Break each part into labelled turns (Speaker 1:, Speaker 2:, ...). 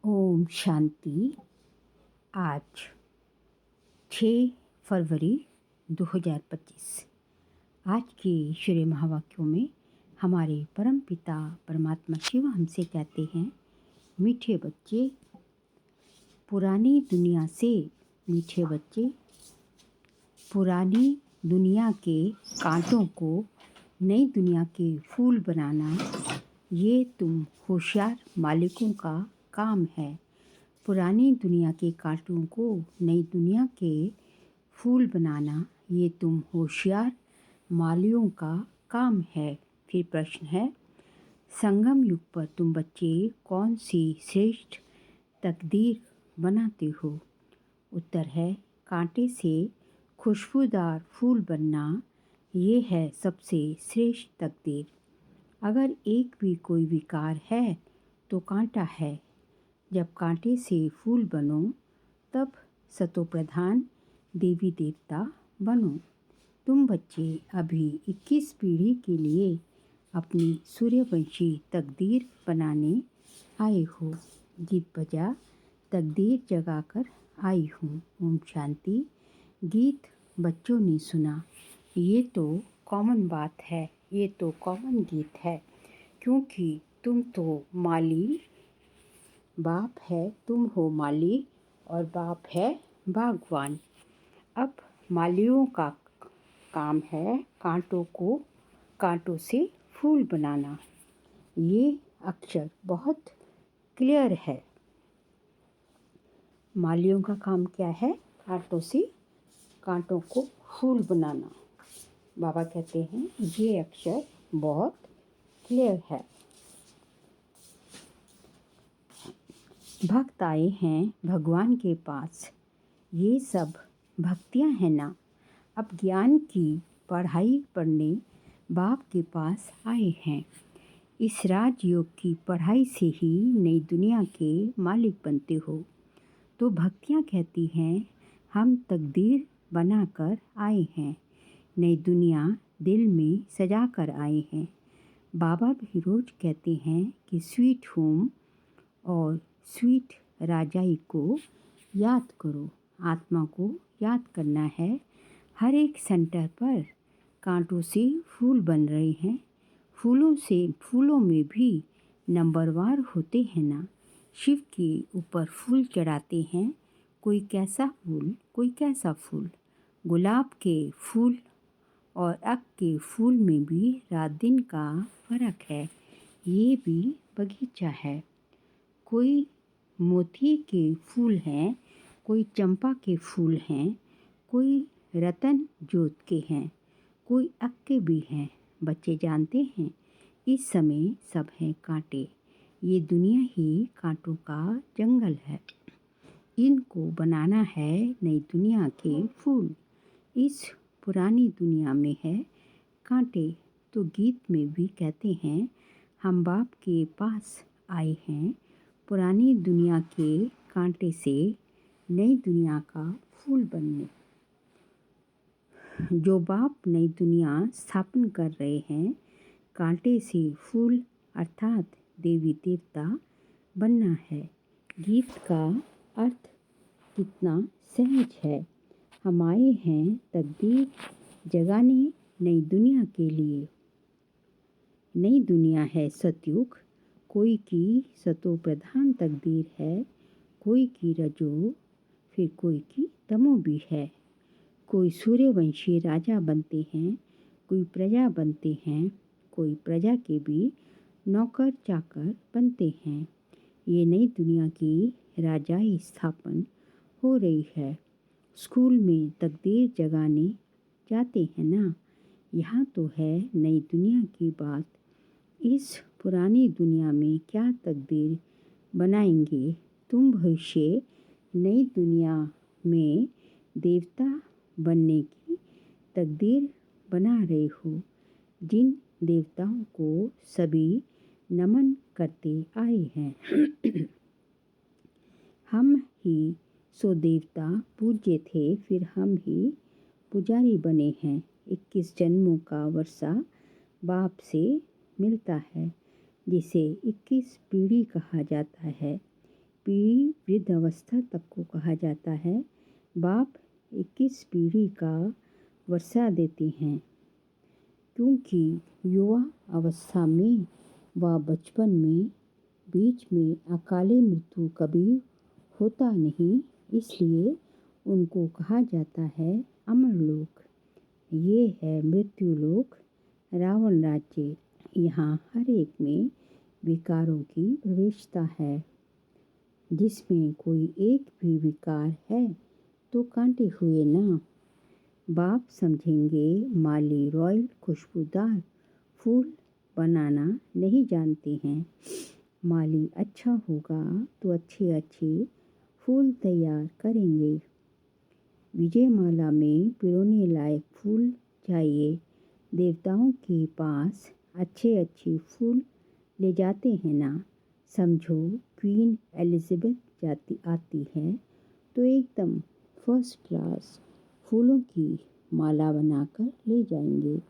Speaker 1: ओम शांति। आज 6 फरवरी 2025। आज के श्री महावाक्यों में हमारे परम पिता परमात्मा शिव हमसे कहते हैं, मीठे बच्चे, पुरानी दुनिया से मीठे बच्चे, पुरानी दुनिया के कांटों को नई दुनिया के फूल बनाना, ये तुम होशियार मालिकों का काम है। पुरानी दुनिया के कांटों को नई दुनिया के फूल बनाना, ये तुम होशियार मालियों का काम है। फिर प्रश्न है, संगम युग पर तुम बच्चे कौन सी श्रेष्ठ तकदीर बनाते हो? उत्तर है, कांटे से खुशबूदार फूल बनना, ये है सबसे श्रेष्ठ तकदीर। अगर एक भी कोई विकार है तो कांटा है। जब कांटे से फूल बनो तब सतोप्रधान देवी देवता बनो। तुम बच्चे अभी 21 पीढ़ी के लिए अपनी सूर्यवंशी तकदीर बनाने आए हो। गीत बजा तकदीर जगाकर आई हूँ। ओम शांति। गीत बच्चों ने सुना, ये तो कॉमन बात है, ये तो कॉमन गीत है, क्योंकि तुम तो माली बाप है, तुम हो माली और बाप है बागवान। अब मालियों का काम है कांटों से फूल बनाना। ये अक्षर बहुत क्लियर है। मालियों का काम क्या है? कांटों को फूल बनाना। बाबा कहते हैं ये अक्षर बहुत क्लियर है। भक्त आए हैं भगवान के पास, ये सब भक्तियाँ हैं ना। अब ज्ञान की पढ़ाई पढ़ने बाप के पास आए हैं। इस राजयोग की पढ़ाई से ही नई दुनिया के मालिक बनते हो। तो भक्तियाँ कहती हैं, हम तकदीर बनाकर आए हैं, नई दुनिया दिल में सजा कर आए हैं। बाबा भी रोज कहते हैं कि स्वीट होम और स्वीट राजाई को याद करो। आत्मा को याद करना है। हर एक सेंटर पर कांटों से फूल बन रहे हैं। फूलों में भी नंबरवार होते हैं ना। शिव के ऊपर फूल चढ़ाते हैं, कोई कैसा फूल कोई कैसा फूल। गुलाब के फूल और अक के फूल में भी रात दिन का फर्क है। ये भी बगीचा है। कोई मोती के फूल हैं, कोई चंपा के फूल हैं, कोई रतन जोत के हैं, कोई अक के भी हैं। बच्चे जानते हैं इस समय सब हैं कांटे। ये दुनिया ही कांटों का जंगल है। इनको बनाना है नई दुनिया के फूल। इस पुरानी दुनिया में है कांटे। तो गीत में भी कहते हैं, हम बाप के पास आए हैं, पुरानी दुनिया के कांटे से नई दुनिया का फूल बनने। जो बाप नई दुनिया स्थापन कर रहे हैं, कांटे से फूल अर्थात देवी देवता बनना है। गीत का अर्थ कितना सहज है। हम आए हैं तकदीर जगाने नई दुनिया के लिए। नई दुनिया है सतयुग, कोई की सतो प्रधान तकदीर है, कोई की रजो, फिर कोई की तमो भी है। कोई सूर्यवंशी राजा बनते हैं, कोई प्रजा बनते हैं, कोई प्रजा के भी नौकर चाकर बनते हैं। ये नई दुनिया की राजाई स्थापन हो रही है। स्कूल में तकदीर जगाने जाते हैं ना। यहाँ तो है नई दुनिया की बात। इस पुरानी दुनिया में क्या तकदीर बनाएंगे? तुम भविष्य नई दुनिया में देवता बनने की तकदीर बना रहे हो, जिन देवताओं को सभी नमन करते आए हैं। हम ही सो देवता पूज्य थे, फिर हम ही पुजारी बने हैं। 21 जन्मों का वर्षा बाप से मिलता है, जिसे 21 पीढ़ी कहा जाता है। पीढ़ी वृद्ध अवस्था तक को कहा जाता है। बाप 21 पीढ़ी का वर्षा देते हैं, क्योंकि युवा अवस्था में व बचपन में बीच में अकाले मृत्यु कभी होता नहीं, इसलिए उनको कहा जाता है अमर लोक। ये है मृत्यु लोक, रावण राज्य। यहाँ हर एक में विकारों की प्रवेशता है। जिसमें कोई एक भी विकार है तो कांटे हुए ना। बाप समझेंगे माली रॉयल खुशबूदार फूल बनाना नहीं जानते हैं। माली अच्छा होगा तो अच्छे अच्छे फूल तैयार करेंगे। विजयमाला में पिरोने लायक फूल चाहिए। देवताओं के पास अच्छे अच्छे फूल ले जाते हैं ना। समझो क्वीन एलिज़ाबेथ आती है तो एकदम फर्स्ट क्लास फूलों की माला बनाकर ले जाएंगे।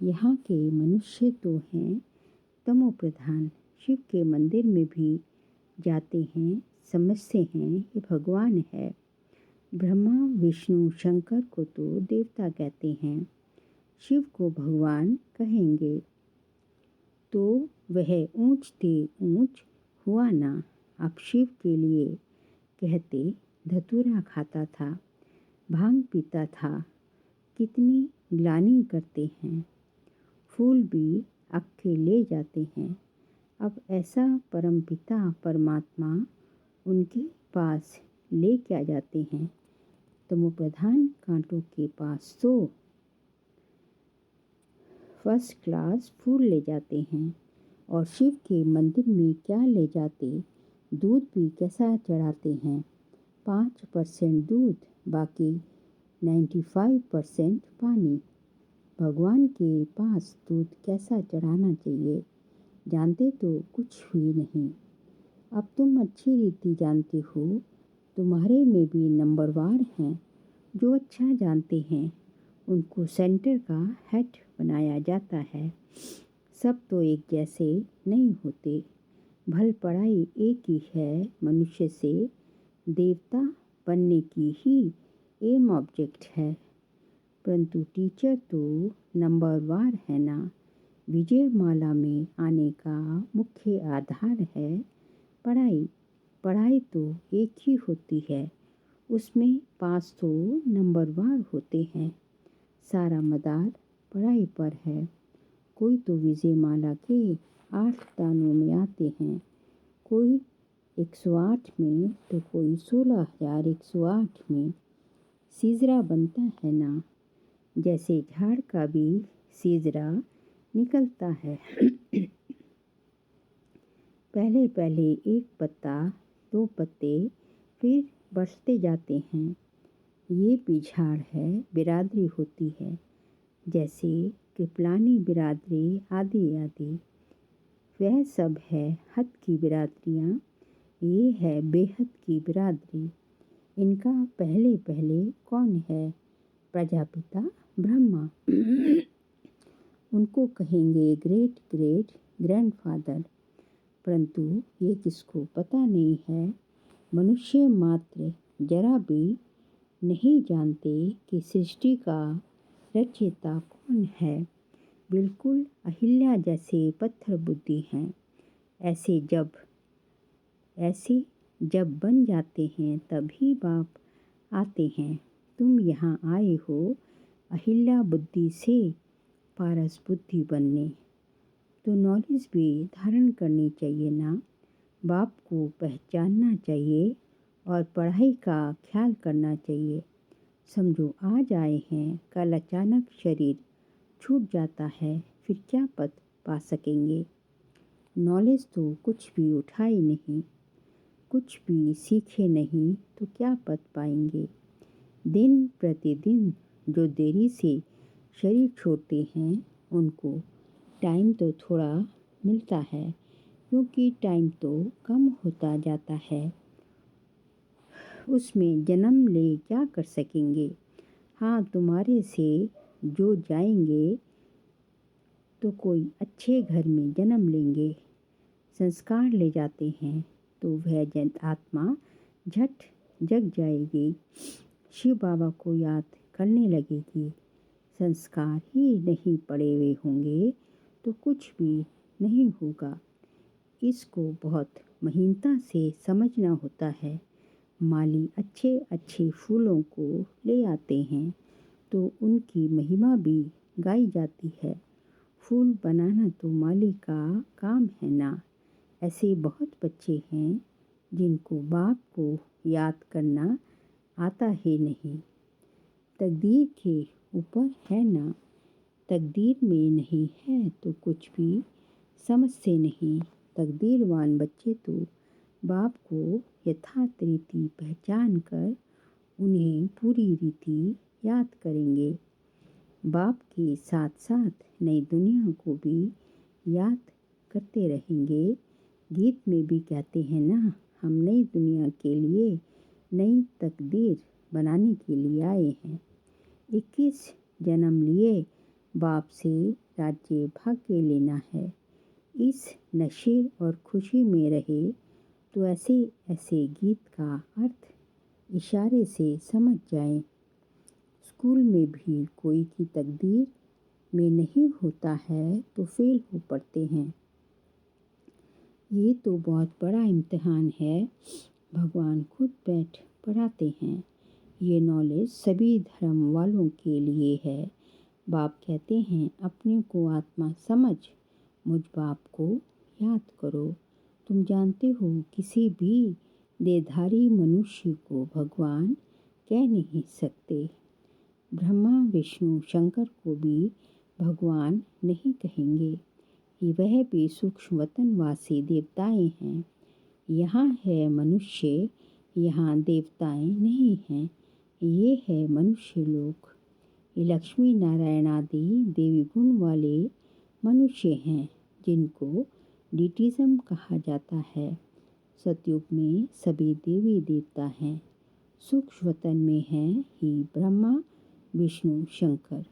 Speaker 1: यहाँ के मनुष्य तो हैं तमो प्रधान। शिव के मंदिर में भी जाते हैं, समझते हैं ये भगवान है। ब्रह्मा विष्णु शंकर को तो देवता कहते हैं, शिव को भगवान कहेंगे तो वह ऊंच ते ऊंच हुआ ना। अब शिव के लिए कहते धतूरा खाता था, भांग पीता था, कितनी ग्लानि करते हैं। फूल भी अक्के ले जाते हैं। अब ऐसा परमपिता परमात्मा उनके पास ले क्या जाते हैं। तमोप्रधान कांटों के पास तो फर्स्ट क्लास फूल ले जाते हैं। और शिव के मंदिर में क्या ले जाते, दूध भी कैसा चढ़ाते हैं। 5% दूध, बाकी 95% पानी। भगवान के पास दूध कैसा चढ़ाना चाहिए जानते तो कुछ भी नहीं। अब तुम अच्छी रीति जानते हो, तुम्हारे में भी नंबरवार हैं जो अच्छा जानते हैं। उनको सेंटर का हेड बनाया जाता है। सब तो एक जैसे नहीं होते। भल पढ़ाई एक ही है, मनुष्य से देवता बनने की ही एम ऑब्जेक्ट है। परंतु टीचर तो नंबरवार है ना। विजयमाला में आने का मुख्य आधार है पढ़ाई। पढ़ाई तो एक ही होती है, उसमें पास तो नंबरवार होते हैं। सारा मदार पढ़ाई पर है। कोई तो विजयमाला के 8 दानों में आते हैं, कोई 108 में तो कोई 16,108 में। सीजरा बनता है ना, जैसे झाड़ का भी सीजरा निकलता है। पहले पहले एक पत्ता, 2 पत्ते, फिर बढ़ते जाते हैं। ये भी झाड़ है, बिरादरी होती है, जैसे कृपलानी बिरादरी आदि आदि। वह सब है हद की बिरादरियाँ, ये है बेहद की बिरादरी। इनका पहले पहले कौन है, प्रजापिता ब्रह्मा। उनको कहेंगे ग्रेट ग्रेट ग्रैंडफादर। परंतु ये किसको पता नहीं है। मनुष्य मात्र जरा भी नहीं जानते कि सृष्टि का रचयिता कौन है। बिल्कुल अहिल्या जैसे पत्थर बुद्धि हैं। ऐसे जब बन जाते हैं तभी बाप आते हैं। तुम यहाँ आए हो अहिल्या बुद्धि से पारस बुद्धि बनने, तो नॉलेज भी धारण करनी चाहिए ना। बाप को पहचानना चाहिए और पढ़ाई का ख्याल करना चाहिए। समझो आज आए हैं, कल अचानक शरीर छूट जाता है, फिर क्या पद पा सकेंगे। नॉलेज तो कुछ भी उठाए नहीं, कुछ भी सीखे नहीं तो क्या पद पाएंगे। दिन प्रतिदिन जो देरी से शरीर छोड़ते हैं उनको टाइम तो थोड़ा मिलता है, क्योंकि टाइम तो कम होता जाता है। उसमें जन्म ले क्या कर सकेंगे। हाँ, तुम्हारे से जो जाएंगे तो कोई अच्छे घर में जन्म लेंगे। संस्कार ले जाते हैं, तो वह आत्मा झट जग जाएगी, शिव बाबा को याद करने लगेगी। संस्कार ही नहीं पड़े हुए होंगे तो कुछ भी नहीं होगा। इसको बहुत महीनता से समझना होता है। माली अच्छे अच्छे फूलों को ले आते हैं तो उनकी महिमा भी गाई जाती है। फूल बनाना तो माली का काम है ना। ऐसे बहुत बच्चे हैं जिनको बाप को याद करना आता ही नहीं। तकदीर के ऊपर है ना। तकदीर में नहीं है तो कुछ भी समझते नहीं। तकदीरवान बच्चे तो बाप को यथार्थ रीति पहचान कर उन्हें पूरी रीति याद करेंगे। बाप के साथ साथ नई दुनिया को भी याद करते रहेंगे। गीत में भी कहते हैं ना, हम नई दुनिया के लिए नई तकदीर बनाने के लिए आए हैं। 21 जन्म लिए बाप से राज्य भाग्य लेना है। इस नशे और खुशी में रहे तो ऐसे ऐसे गीत का अर्थ इशारे से समझ जाएं। स्कूल में भी कोई की तकदीर में नहीं होता है तो फेल हो पड़ते हैं। ये तो बहुत बड़ा इम्तिहान है। भगवान खुद बैठ पढ़ाते हैं। ये नॉलेज सभी धर्म वालों के लिए है। बाप कहते हैं अपने को आत्मा समझ, मुझ बाप को याद करो। तुम जानते हो किसी भी देहधारी मनुष्य को भगवान कह नहीं सकते। ब्रह्मा विष्णु शंकर को भी भगवान नहीं कहेंगे। वह भी सूक्ष्म वतनवासी देवताएं हैं। यहाँ है मनुष्य, यहाँ देवताएं नहीं हैं। ये है मनुष्य लोग। ये लक्ष्मी नारायण आदि देवी गुण वाले मनुष्य हैं जिनको डिटिज्म कहा जाता है। सतयुग में सभी देवी देवता हैं। सूक्ष्म वतन में हैं ही ब्रह्मा विष्णु शंकर।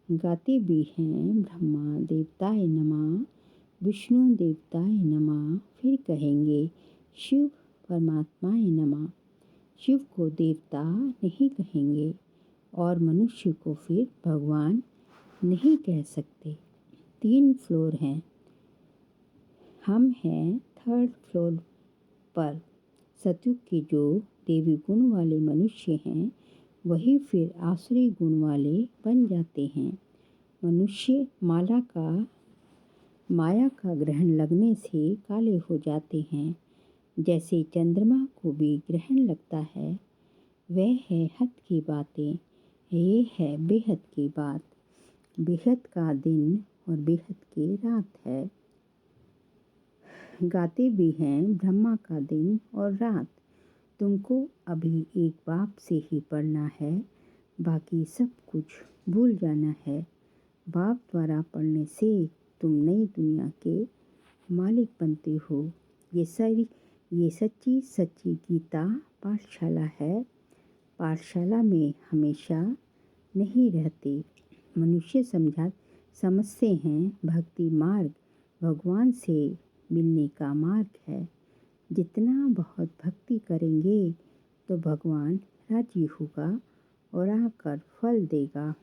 Speaker 1: गाते भी हैं ब्रह्मा देवताय नमः, विष्णु देवताय नमः, फिर कहेंगे शिव परमात्माय नमः। शिव को देवता नहीं कहेंगे और मनुष्य को फिर भगवान नहीं कह सकते। 3 फ्लोर हैं। हम हैं 3rd फ्लोर पर। सतयुग के जो देवी गुण वाले मनुष्य हैं वही फिर आसुरी गुण वाले बन जाते हैं। मनुष्य माया का ग्रहण लगने से काले हो जाते हैं। जैसे चंद्रमा को भी ग्रहण लगता है। वह है हद की बातें, ये है बेहद की बात। बेहद का दिन और बेहद की रात है। गाते भी हैं ब्रह्मा का दिन और रात। तुमको अभी एक बाप से ही पढ़ना है, बाकी सब कुछ भूल जाना है। बाप द्वारा पढ़ने से तुम नई दुनिया के मालिक बनते हो। ये सच्ची सच्ची गीता पाठशाला है। पाठशाला में हमेशा नहीं रहते। मनुष्य समझते हैं भक्ति मार्ग भगवान से मिलने का मार्ग है। जितना बहुत भक्ति करेंगे तो भगवान राजी होगा और आकर फल देगा।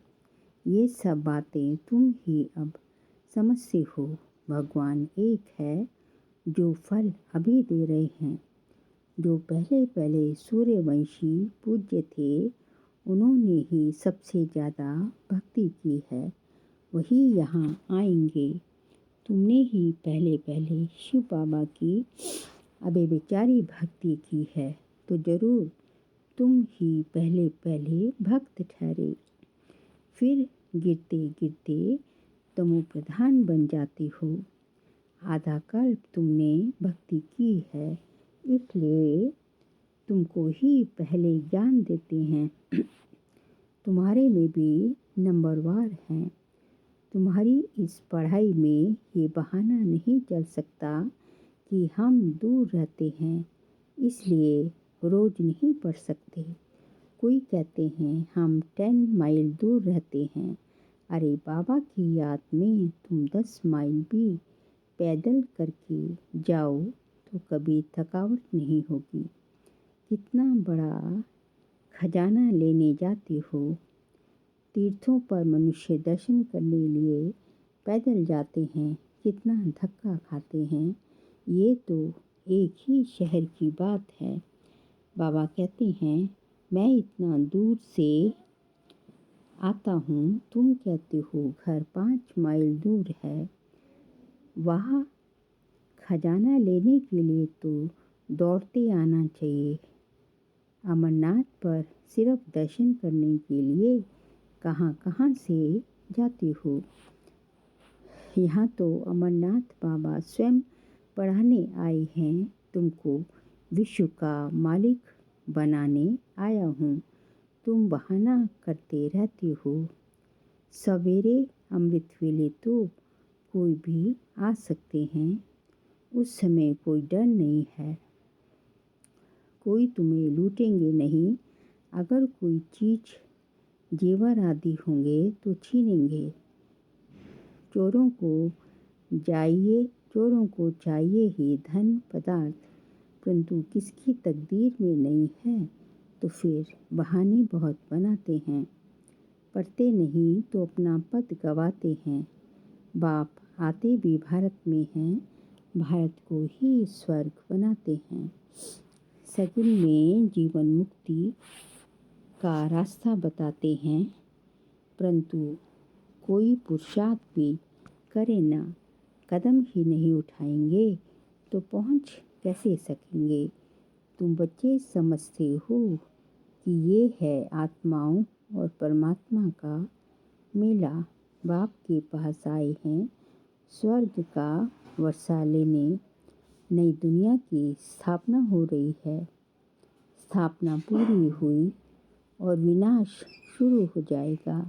Speaker 1: ये सब बातें तुम ही अब समझते हो। भगवान एक है जो फल अभी दे रहे हैं। जो पहले पहले सूर्यवंशी पूज्य थे उन्होंने ही सबसे ज़्यादा भक्ति की है, वही यहाँ आएंगे। तुमने ही पहले पहले शिव बाबा की अबेविचारी भक्ति की है तो ज़रूर तुम ही पहले पहले भक्त ठहरे। फिर गिरते गिरते तमो प्रधान बन जाते हो। आधा कल्प तुमने भक्ति की है, इसलिए तुमको ही पहले ज्ञान देते हैं। तुम्हारे में भी नंबरवार हैं। तुम्हारी इस पढ़ाई में ये बहाना नहीं चल सकता कि हम दूर रहते हैं इसलिए रोज़ नहीं पढ़ सकते। कोई कहते हैं हम 10 माइल दूर रहते हैं। अरे बाबा की याद में तुम 10 माइल भी पैदल करके जाओ तो कभी थकावट नहीं होगी। कितना बड़ा खजाना लेने जाते हो। तीर्थों पर मनुष्य दर्शन करने लिए पैदल जाते हैं, कितना धक्का खाते हैं। ये तो एक ही शहर की बात है। बाबा कहते हैं मैं इतना दूर से आता हूँ, तुम कहते हो घर 5 माइल दूर है। वहाँ खजाना लेने के लिए तो दौड़ते आना चाहिए। अमरनाथ पर सिर्फ दर्शन करने के लिए कहाँ कहाँ से जाते हो। यहाँ तो अमरनाथ बाबा स्वयं पढ़ाने आए हैं। तुमको विश्व का मालिक बनाने आया हूँ। तुम बहाना करते रहते हो। सवेरे अमृत वेले तो कोई भी आ सकते हैं। उस समय कोई डर नहीं है। कोई तुम्हें लूटेंगे नहीं। अगर कोई चीज़ जेवर आदि होंगे तो छीनेंगे। चोरों को चाहिए ही धन पदार्थ, परंतु किसकी तकदीर में नहीं है तो फिर बहाने बहुत बनाते हैं। पढ़ते नहीं तो अपना पद गवाते हैं। बाप आते भी भारत में हैं, भारत को ही स्वर्ग बनाते हैं। सगुन में जीवन मुक्ति का रास्ता बताते हैं, परंतु कोई पुरुषार्थ भी करे ना, कदम ही नहीं उठाएंगे तो पहुंच कैसे सकेंगे। तुम बच्चे समझते हो कि ये है आत्माओं और परमात्मा का मेला। बाप के पास आए हैं स्वर्ग का वर्षा लेने। नई दुनिया की स्थापना हो रही है। स्थापना पूरी हुई और विनाश शुरू हो जाएगा।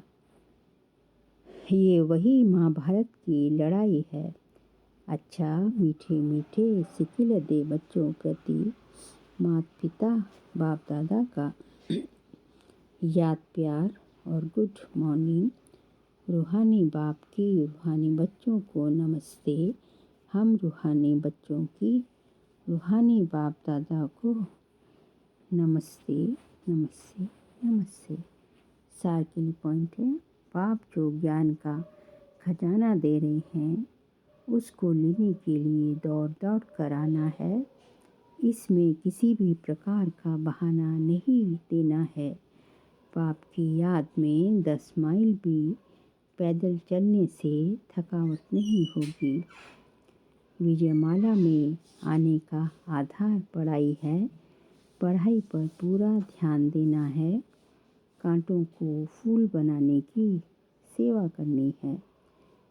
Speaker 1: ये वही महाभारत की लड़ाई है। अच्छा मीठे मीठे सिकिल दे बच्चों प्रति माता पिता बाप दादा का याद प्यार और गुड मॉर्निंग। रूहानी बाप की रूहानी बच्चों को नमस्ते। हम रूहानी बच्चों की रूहानी बाप दादा को नमस्ते नमस्ते नमस्ते। सार के लिए पॉइंट है, बाप जो ज्ञान का खजाना दे रहे हैं उसको लेने के लिए दौड़ दौड़ कर आना है। इसमें किसी भी प्रकार का बहाना नहीं देना है। बाप की याद में 10 माइल भी पैदल चलने से थकावट नहीं होगी। विजयमाला में आने का आधार पढ़ाई है। पढ़ाई पर पूरा ध्यान देना है। कांटों को फूल बनाने की सेवा करनी है।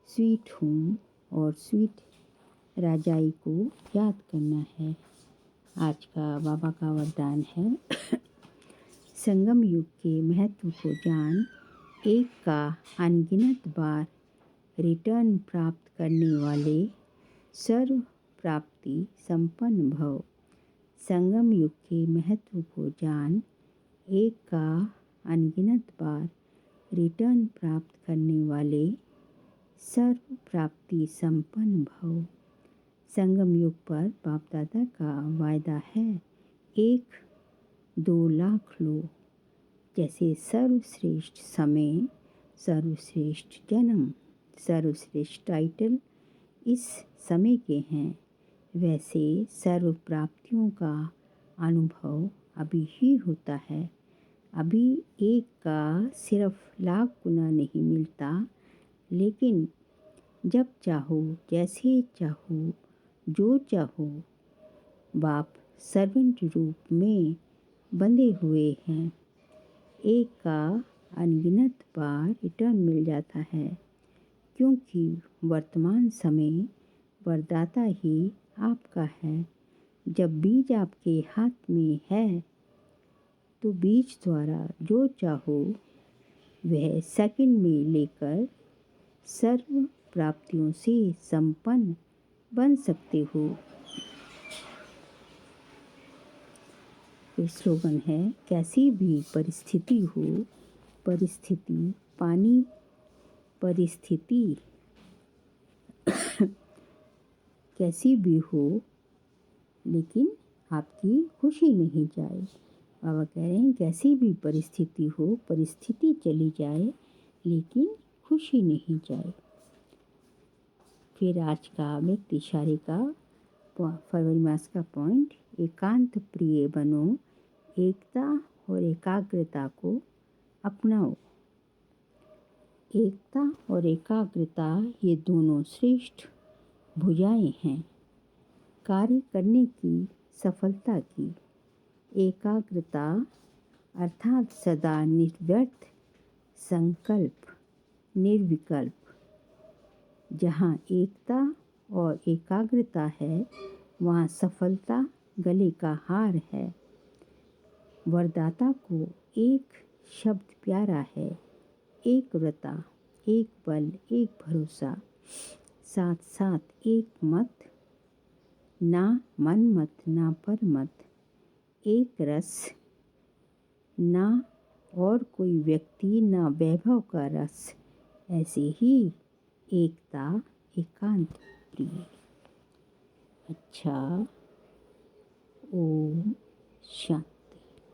Speaker 1: स्वीट होम और स्वीट राजाई को याद करना है। आज का बाबा का वरदान है संगम युग के महत्व को जान। एक का अनगिनत बार रिटर्न प्राप्त करने वाले सर्व प्राप्ति संपन्न भव। संगम युग के महत्व को जान। एक का अनगिनत बार रिटर्न प्राप्त करने वाले सर्व प्राप्ति संपन्न भव। संगम युग पर बाप दादा का वायदा है 1-2 लाख लो। जैसे सर्वश्रेष्ठ समय, सर्वश्रेष्ठ जन्म, सर्वश्रेष्ठ टाइटल इस समय के हैं, वैसे सर्व प्राप्तियों का अनुभव अभी ही होता है। अभी एक का सिर्फ लाख गुना नहीं मिलता, लेकिन जब चाहो, जैसे चाहो, जो चाहो, बाप सर्वेंट रूप में बंधे हुए हैं। एक का अनगिनत बार रिटर्न मिल जाता है, क्योंकि वर्तमान समय वरदाता ही आपका है। जब बीज आपके हाथ में है तो बीज द्वारा जो चाहो वह सेकंड में लेकर सर्व प्राप्तियों से संपन्न बन सकते हो। ये स्लोगन है, कैसी भी परिस्थिति हो, परिस्थिति पानी परिस्थिति कैसी भी हो, लेकिन आपकी खुशी नहीं जाए। बाबा कह रहे हैं कैसी भी परिस्थिति हो, परिस्थिति चली जाए लेकिन खुशी नहीं जाए। फिर आज का व्यक्त इशारे का फरवरी मास का पॉइंट, एकांत प्रिय बनो, एकता और एकाग्रता को अपनाओ। एकता और एकाग्रता ये दोनों श्रेष्ठ भुजाएं हैं कार्य करने की, सफलता की। एकाग्रता अर्थात सदा निर्व्यर्थ संकल्प, निर्विकल्प। जहाँ एकता और एकाग्रता है वहाँ सफलता गले का हार है। वरदाता को एक शब्द प्यारा है, एक व्रता, एक बल, एक भरोसा, साथ साथ एक मत, ना मन मत ना पर मत, एक रस, ना और कोई व्यक्ति ना वैभव का रस, ऐसे ही एकता एकांत प्रिय। अच्छा, ओम शांति।